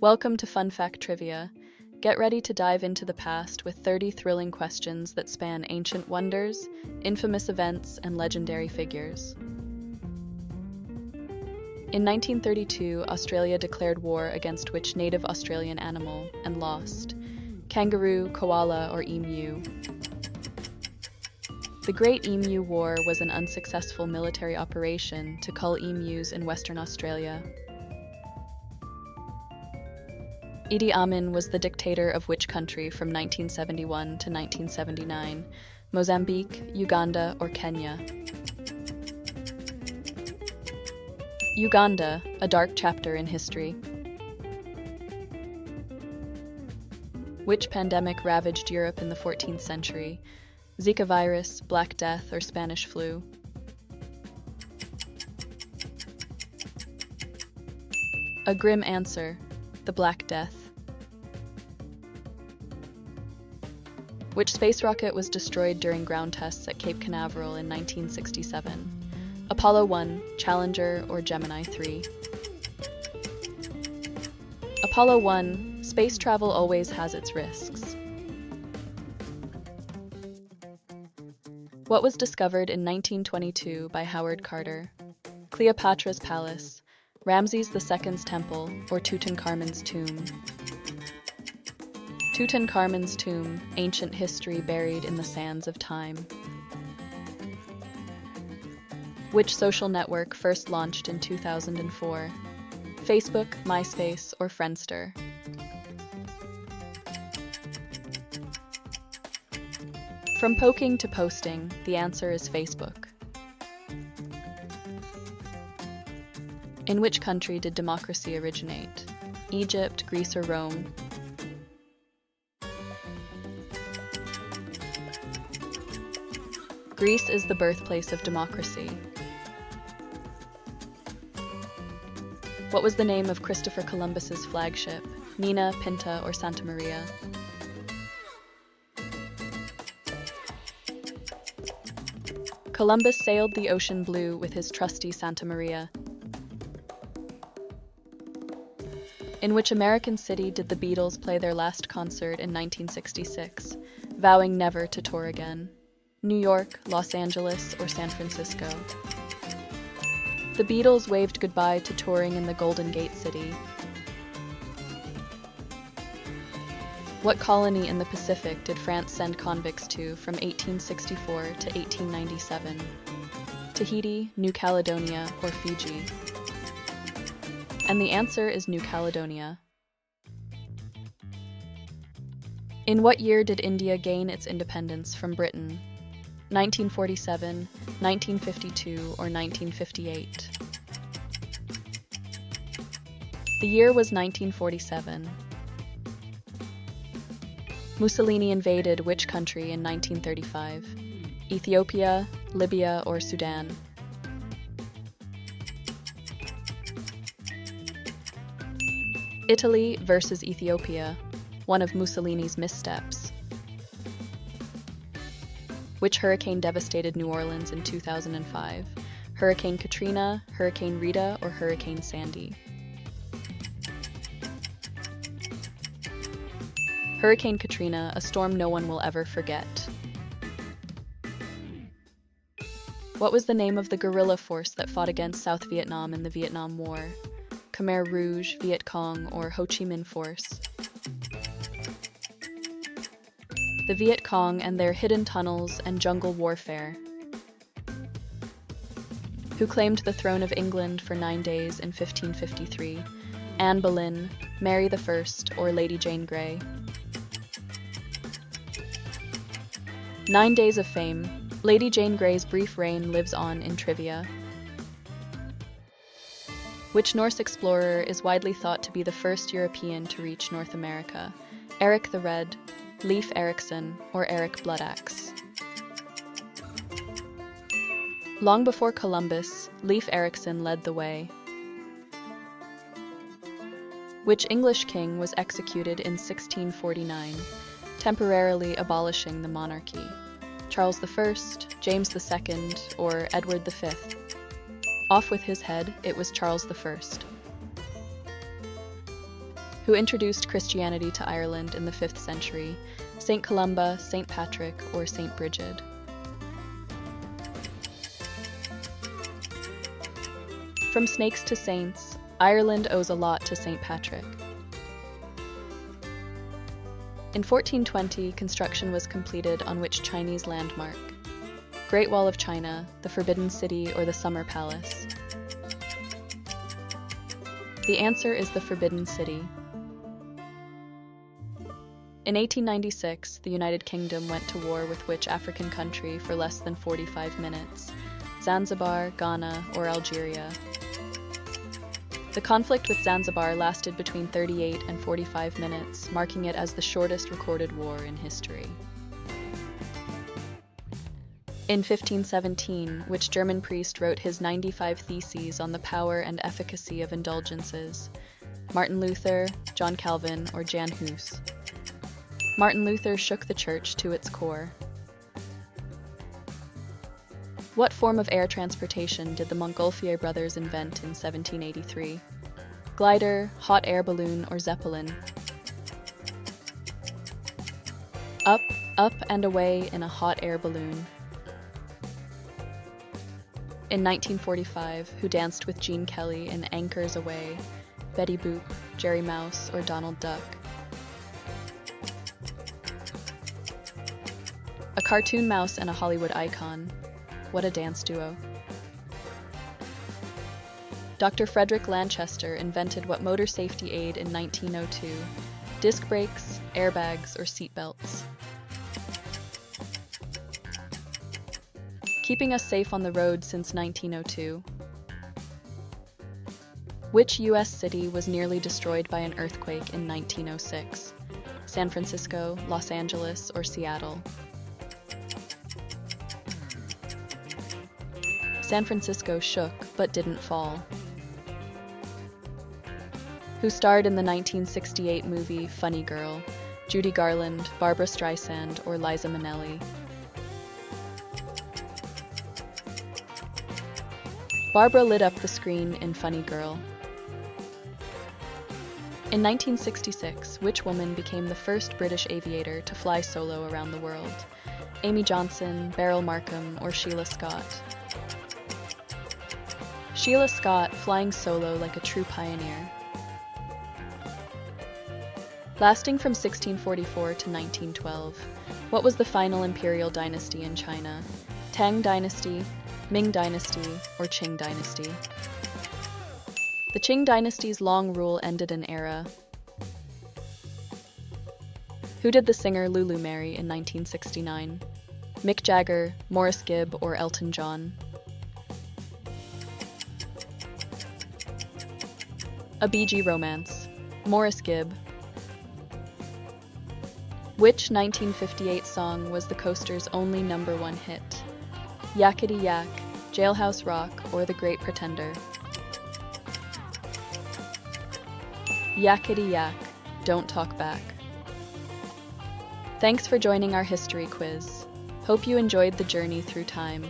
Welcome to Fun Fact Trivia. Get ready to dive into the past with 30 thrilling questions that span ancient wonders, infamous events, and legendary figures. In 1932, Australia declared war against which native Australian animal and lost? Kangaroo, koala, or emu? The Great Emu War was an unsuccessful military operation to cull emus in Western Australia. Idi Amin was the dictator of which country from 1971 to 1979? Mozambique, Uganda, or Kenya? Uganda, a dark chapter in history. Which pandemic ravaged Europe in the 14th century? Zika virus, Black Death, or Spanish flu? A grim answer. The Black Death. Which space rocket was destroyed during ground tests at Cape Canaveral in 1967? Apollo 1, Challenger, or Gemini 3? Apollo 1, space travel always has its risks. What was discovered in 1922 by Howard Carter? Cleopatra's Palace, Ramses II's Temple, or Tutankhamun's tomb? Tutankhamun's tomb, ancient history buried in the sands of time. Which social network first launched in 2004? Facebook, MySpace, or Friendster? From poking to posting, the answer is Facebook. In which country did democracy originate? Egypt, Greece, or Rome? Greece is the birthplace of democracy. What was the name of Christopher Columbus's flagship? Nina, Pinta, or Santa Maria? Columbus sailed the ocean blue with his trusty Santa Maria. In which American city did the Beatles play their last concert in 1966, vowing never to tour again? New York, Los Angeles, or San Francisco? The Beatles waved goodbye to touring in the Golden Gate City. What colony in the Pacific did France send convicts to from 1864 to 1897? Tahiti, New Caledonia, or Fiji? And the answer is New Caledonia. In what year did India gain its independence from Britain? 1947, 1952, or 1958? The year was 1947. Mussolini invaded which country in 1935? Ethiopia, Libya, or Sudan? Italy versus Ethiopia, one of Mussolini's missteps. Which hurricane devastated New Orleans in 2005? Hurricane Katrina, Hurricane Rita, or Hurricane Sandy? Hurricane Katrina, a storm no one will ever forget. What was the name of the guerrilla force that fought against South Vietnam in the Vietnam War? Khmer Rouge, Viet Cong, or Ho Chi Minh Force? The Viet Cong and their hidden tunnels and jungle warfare. Who claimed the throne of England for 9 days in 1553? Anne Boleyn, Mary I, or Lady Jane Grey? 9 Days of Fame. Lady Jane Grey's brief reign lives on in trivia. Which Norse explorer is widely thought to be the first European to reach North America? Eric the Red, Leif Erikson, or Eric Bloodaxe? Long before Columbus, Leif Erikson led the way. Which English king was executed in 1649, temporarily abolishing the monarchy? Charles I, James II, or Edward V? Off with his head, it was Charles I. Who introduced Christianity to Ireland in the 5th century? St. Columba, St. Patrick, or St. Brigid? From snakes to saints, Ireland owes a lot to St. Patrick. In 1420, construction was completed on which Chinese landmark? Great Wall of China, the Forbidden City, or the Summer Palace? The answer is the Forbidden City. In 1896, the United Kingdom went to war with which African country for less than 45 minutes? Zanzibar, Ghana, or Algeria? The conflict with Zanzibar lasted between 38 and 45 minutes, marking it as the shortest recorded war in history. In 1517, which German priest wrote his 95 Theses on the power and efficacy of indulgences? Martin Luther, John Calvin, or Jan Hus? Martin Luther shook the church to its core. What form of air transportation did the Montgolfier brothers invent in 1783? Glider, hot air balloon, or zeppelin? Up, up and away in a hot air balloon. In 1945, who danced with Gene Kelly in Anchors Away? Betty Boop, Jerry Mouse, or Donald Duck? A cartoon mouse and a Hollywood icon. What a dance duo. Dr. Frederick Lanchester invented what motor safety aid in 1902? Disc brakes, airbags, or seat belts? Keeping us safe on the road since 1902. Which U.S. city was nearly destroyed by an earthquake in 1906? San Francisco, Los Angeles, or Seattle? San Francisco shook, but didn't fall. Who starred in the 1968 movie Funny Girl? Judy Garland, Barbra Streisand, or Liza Minnelli? Barbara lit up the screen in Funny Girl. In 1966, which woman became the first British aviator to fly solo around the world? Amy Johnson, Beryl Markham, or Sheila Scott? Sheila Scott, flying solo like a true pioneer. Lasting from 1644 to 1912, what was the final imperial dynasty in China? Tang Dynasty, Ming Dynasty, or Qing Dynasty? The Qing Dynasty's long rule ended an era. Who did the singer Lulu marry in 1969? Mick Jagger, Morris Gibb, or Elton John? A Bee Gee Romance. Morris Gibb. Which 1958 song was the Coasters' only #1 hit? Yakety Yak, Jailhouse Rock, or The Great Pretender? Yakety Yak, Don't Talk Back. Thanks for joining our history quiz. Hope you enjoyed the journey through time.